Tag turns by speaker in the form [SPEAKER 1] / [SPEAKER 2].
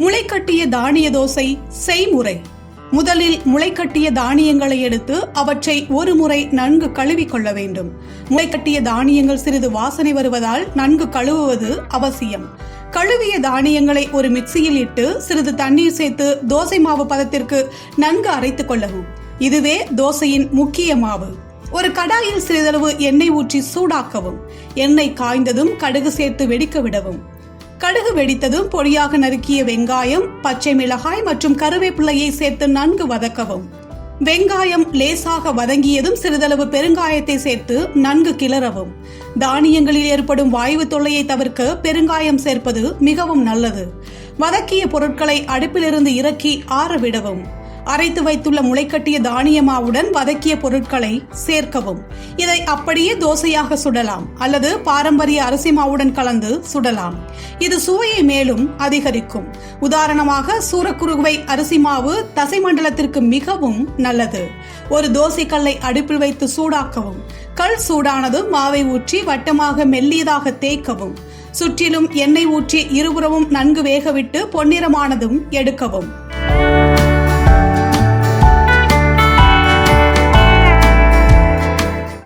[SPEAKER 1] முளைக்கட்டிய தானிய தோசை செய்முறை. முதலில் முளைக்கட்டிய தானியங்களை எடுத்து அவற்றை ஒரு முறை நன்கு கழுவி கொள்ள வேண்டும். முளைக்கட்டிய தானியங்கள் சிறிது வாசனை வருவதால் நன்கு கழுவுவது அவசியம். கழுவிய தானியங்களை ஒரு மிக்சியில் இட்டு சிறிது தண்ணீர் சேர்த்து தோசை மாவு பதத்திற்கு நன்கு அரைத்துக் கொள்ளவும். இதுவே தோசையின் முக்கிய மாவு. ஒரு கடாயில் சிறிதளவு எண்ணெய் ஊற்றி சூடாக்கவும். எண்ணெய் காய்ந்ததும் கடுகு சேர்த்து வெடிக்க விடவும். கடுகு வெடித்ததும் பொடியாக நறுக்கிய வெங்காயம், பச்சை மிளகாய் மற்றும் கருவேப்பிலையை சேர்த்து நன்கு வதக்கவும். வெங்காயம் லேசாக வதங்கியதும் சிறிதளவு பெருங்காயத்தை சேர்த்து நன்கு கிளறவும். தானியங்களில் ஏற்படும் வாயு தொல்லையை தவிர்க்க பெருங்காயம் சேர்ப்பது மிகவும் நல்லது. வதக்கிய பொருட்களை அடுப்பிலிருந்து இறக்கி ஆறவிடவும். அரைத்து வைத்துள்ள முளைக்கட்டிய தானிய மாவுடன் வதக்கிய பொருட்களை சேர்க்கவும். இதை அப்படியே தோசையாக சுடலாம் அல்லது பாரம்பரிய அரிசி மாவுடன் கலந்து சுடலாம். இது சுவையை மேலும் அதிகரிக்கும். உதாரணமாக சூரக்குறுவை அரிசி மாவு தசை மண்டலத்திற்கு மிகவும் நல்லது. ஒரு தோசை கல்லை அடுப்பில் வைத்து சூடாக்கவும். கல் சூடானதும் மாவை ஊற்றி வட்டமாக மெல்லியதாக தேய்க்கவும். சுற்றிலும் எண்ணெய் ஊற்றி இருபுறமும் நன்கு வேகவிட்டு பொன்னிறமானதும் எடுக்கவும்.